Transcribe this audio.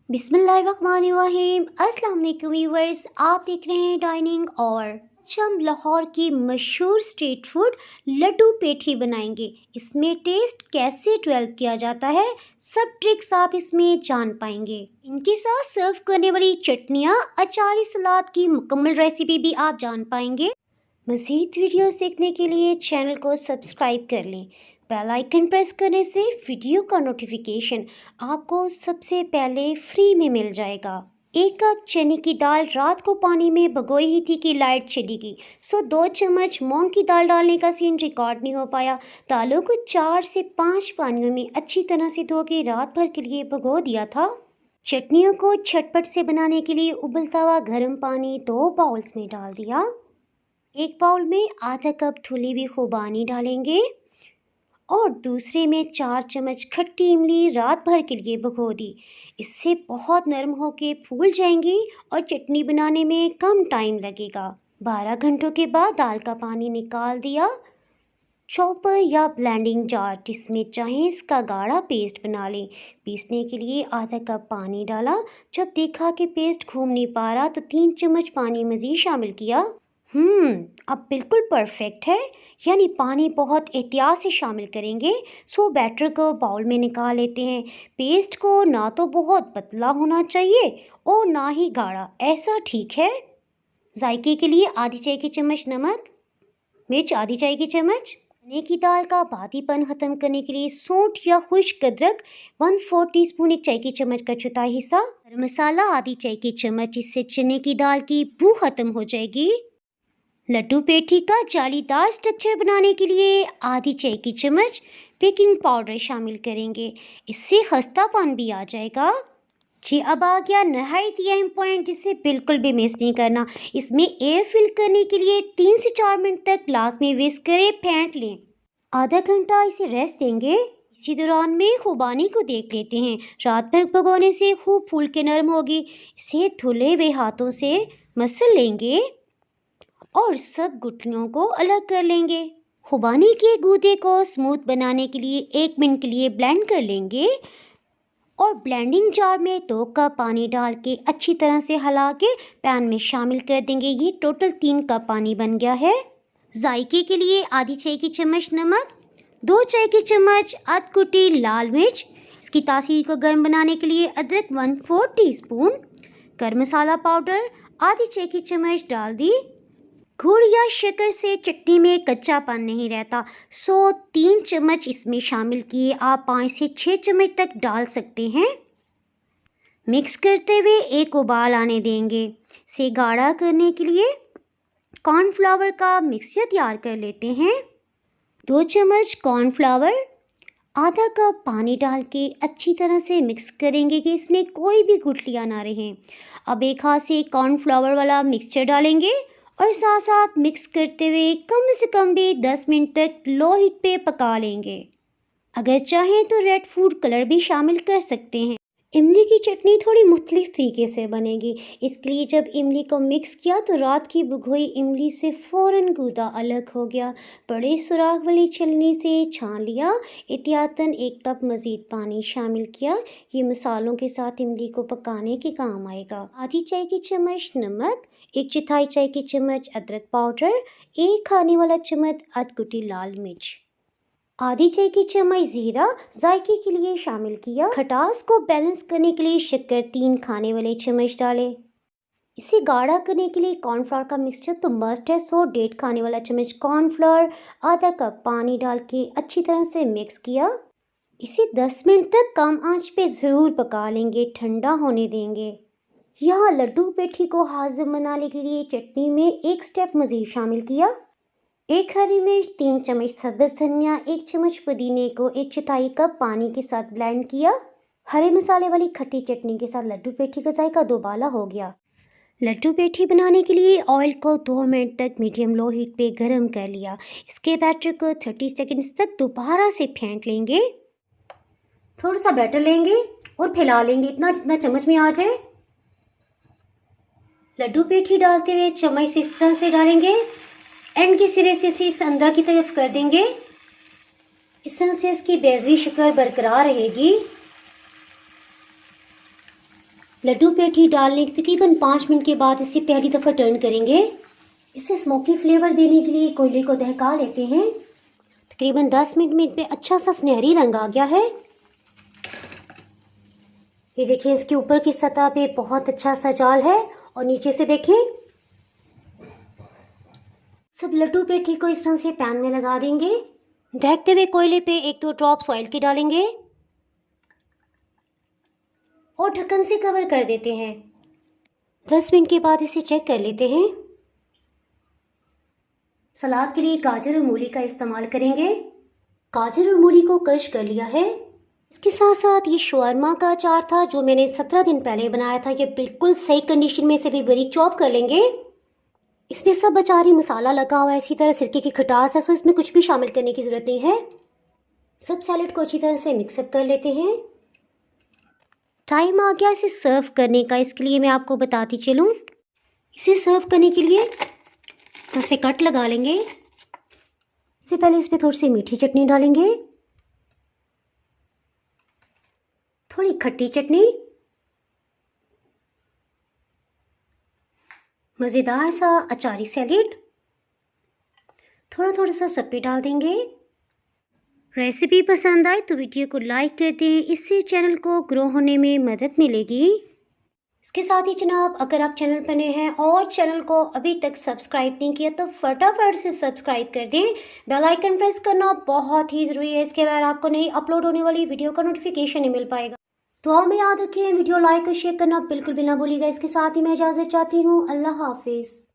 बिस्मिल्लाहिर्रहमानिर्रहीम। अस्सलाम वालेकुम व्यूअर्स, आप देख रहे हैं डाइनिंग और हम लाहौर की मशहूर स्ट्रीट फूड लड्डू पेठी बनाएंगे। इसमें टेस्ट कैसे डेवलप किया जाता है, सब ट्रिक्स आप इसमें जान पाएंगे। इनके साथ सर्व करने वाली चटनियाँ, अचारी, सलाद की मुकम्मल रेसिपी भी आप जान पाएंगे। मज़ीद वीडियोस देखने के लिए चैनल को सब्सक्राइब कर लें। बेल आइकन प्रेस करने से वीडियो का नोटिफिकेशन आपको सबसे पहले फ्री में मिल जाएगा। 1 कप चने की दाल रात को पानी में भिगोई ही थी कि लाइट चली गई, सो 2 चम्मच मूंग की दाल डालने का सीन रिकॉर्ड नहीं हो पाया। दालों को 4 से 5 पानियों में अच्छी तरह से धो के रात भर के लिए भिगो दिया था। चटनियों को झटपट से बनाने के लिए उबलता हुआ गर्म पानी 2 बाउल्स में डाल दिया। एक बाउल में आधा कप धुली हुई खुबानी डालेंगे और दूसरे में 4 चम्मच खट्टी इमली रात भर के लिए भिगो दी। इससे बहुत नरम होके फूल जाएंगी और चटनी बनाने में कम टाइम लगेगा। 12 घंटों के बाद दाल का पानी निकाल दिया। चॉपर या ब्लेंडिंग जार जिसमें चाहें इसका गाढ़ा पेस्ट बना लें। पीसने के लिए आधा कप पानी डाला। जब देखा कि पेस्ट घूम नहीं पा रहा तो 3 चम्मच पानी मज़ीद शामिल किया। अब बिल्कुल परफेक्ट है, यानी पानी बहुत एहतियात से शामिल करेंगे। सो बैटर को बाउल में निकाल लेते हैं। पेस्ट को ना तो बहुत पतला होना चाहिए और ना ही गाढ़ा, ऐसा ठीक है। जायके के लिए आधी चाय की चम्मच नमक, मिर्च आधी चाय की चम्मच। चने की दाल का बादीपन ख़त्म करने के लिए सौंठ या खुश्क अदरक 1/4 टीस्पून, 1 चाय की चम्मच का चौथाई हिस्सा। गरम मसाला आधी चाय की चम्मच, इससे चने की दाल की बू ख़त्म हो जाएगी। लड्डू पेठी का जालीदार स्ट्रक्चर बनाने के लिए आधी चाय की चम्मच बेकिंग पाउडर शामिल करेंगे, इससे खस्तापन भी आ जाएगा। जी, अब आ गया नहायत अहम पॉइंट, जिसे बिल्कुल भी मिस नहीं करना। इसमें एयर फिल करने के लिए 3 से 4 मिनट तक ग्लास में विस्क करें, फेंट लें। आधा घंटा इसे रेस्ट देंगे। इसी दौरान में खुबानी को देख लेते हैं। रात भर भगोने से खूब फूल के नरम होगी। इसे धुले हुए हाथों से मसल लेंगे और सब गुठलियों को अलग कर लेंगे। खुबानी के गूदे को स्मूथ बनाने के लिए 1 मिनट के लिए ब्लेंड कर लेंगे और ब्लेंडिंग जार में 2 कप पानी डाल के अच्छी तरह से हिला के पैन में शामिल कर देंगे। ये टोटल 3 कप पानी बन गया है। जायके के लिए आधी चाय की चम्मच नमक, 2 चाय की चम्मच अधकुटी लाल मिर्च। इसकी तासीर को गर्म बनाने के लिए अदरक 1/4 टीस्पून, गरम मसाला पाउडर आधी चाय की चम्मच डाल दी। गुड़ या शक्कर से चटनी में कच्चापन नहीं रहता, सो 3 चम्मच इसमें शामिल किए। आप 5 से 6 चम्मच तक डाल सकते हैं। मिक्स करते हुए एक उबाल आने देंगे। इसे गाढ़ा करने के लिए कॉर्नफ्लावर का मिक्सचर तैयार कर लेते हैं। 2 चम्मच कॉर्नफ्लावर, आधा कप पानी डाल के अच्छी तरह से मिक्स करेंगे कि इसमें कोई भी गुठलियाँ ना रहें। अब एक हाथ से कॉर्नफ्लावर वाला मिक्सचर डालेंगे और साथ साथ मिक्स करते हुए कम से कम भी 10 मिनट तक लो हीट पे पका लेंगे। अगर चाहें तो रेड फूड कलर भी शामिल कर सकते हैं। इमली की चटनी थोड़ी मुख्तलिफ तरीके से बनेगी। इसके लिए जब इमली को मिक्स किया तो रात की भिगोई इमली से फ़ौरन गूदा अलग हो गया। बड़े सुराख वाली छलनी से छान लिया। एहतियातन 1 कप मज़ीद पानी शामिल किया। ये मसालों के साथ इमली को पकाने के काम आएगा। आधी चाय की चम्मच नमक, 1/4 चाय की चम्मच अदरक पाउडर, 1 खाने वाला चम्मच अधकुटी लाल मिर्च, आधी चाय की चम्मच जीरा जायके के लिए शामिल किया। खटास को बैलेंस करने के लिए शक्कर 3 खाने वाले चम्मच डालें। इसे गाढ़ा करने के लिए कॉर्नफ्लावर का मिक्सचर तो मस्ट है, सो 1.5 खाने वाला चम्मच कॉर्नफ्लावर, आधा कप पानी डाल के अच्छी तरह से मिक्स किया। इसे 10 मिनट तक कम आंच पे ज़रूर पका लेंगे, ठंडा होने देंगे। यहाँ लड्डू पेठी को हाजिम बनाने के लिए चटनी में एक स्टेप मज़ीद शामिल किया। 1 हरी मिर्च, 3 चम्मच सब्ज़ धनिया, 1 चम्मच पुदीने को 1/4 कप पानी के साथ ब्लेंड किया। हरे मसाले वाली खट्टी चटनी के साथ लड्डू पेठी का जायका दोबाला हो गया। लड्डू पेठी बनाने के लिए ऑयल को 2 मिनट तक मीडियम लो हीट पे गर्म कर लिया। इसके बैटर को 30 सेकंड्स तक दोबारा से फेंट लेंगे। थोड़ा सा बैटर लेंगे और फैला लेंगे, इतना जितना चम्मच में आ जाए। लड्डू पेठी डालते हुए चम्मच से इस तरह से डालेंगे, एंड के सिरे से इसे अंदर की तरफ कर देंगे। इस तरह से इसकी बेज़वी शक्ल बरकरार रहेगी। लड्डू पेठी डालने के तकरीबन 5 मिनट के बाद इसे पहली दफ़ा टर्न करेंगे। इसे स्मोकी फ्लेवर देने के लिए कोयले को दहका लेते हैं। तकरीबन 10 मिनट में इसमें अच्छा सा सुनहरी रंग आ गया है। ये देखिए इसके ऊपर की सतह पे बहुत अच्छा सा जाल है और नीचे से देखें। सब लड्डू पेठी को इस तरह से पैन में लगा देंगे। दहकते हुए कोयले पे 1-2 ड्रॉप्स ऑयल के डालेंगे और ढक्कन से कवर कर देते हैं। 10 मिनट के बाद इसे चेक कर लेते हैं। सलाद के लिए गाजर और मूली का इस्तेमाल करेंगे। गाजर और मूली को क्रश कर लिया है। इसके साथ साथ ये शवरमा का अचार था जो मैंने 17 दिन पहले बनाया था। ये बिल्कुल सही कंडीशन में इसे भी बारीक चॉप कर लेंगे। इसमें सब अचारी मसाला लगा हुआ है, इसी तरह सिरके की खटास है, सो इसमें कुछ भी शामिल करने की ज़रूरत नहीं है। सब सैलेड को अच्छी तरह से मिक्सअप कर लेते हैं। टाइम आ गया इसे सर्व करने का। इसके लिए मैं आपको बताती चलूँ, इसे सर्व करने के लिए सबसे कट लगा लेंगे। इससे पहले इस पर थोड़ी सी मीठी चटनी डालेंगे, थोड़ी खट्टी चटनी, मज़ेदार सा अचारी सैलेड, थोड़ा थोड़ा सा सप्पी डाल देंगे। रेसिपी पसंद आए तो वीडियो को लाइक कर दें, इससे चैनल को ग्रो होने में मदद मिलेगी। इसके साथ ही जनाब, अगर आप चैनल पर नए हैं और चैनल को अभी तक सब्सक्राइब नहीं किया तो फटाफट से सब्सक्राइब कर दें। बेल आइकन प्रेस करना बहुत ही ज़रूरी है, इसके बाद आपको नई अपलोड होने वाली वीडियो का नोटिफिकेशन नहीं मिल पाएगा। दुआ में याद रखें, वीडियो लाइक और शेयर करना बिल्कुल भी ना भूलिएगा। इसके साथ ही मैं इजाज़त चाहती हूँ। अल्लाह हाफिज़।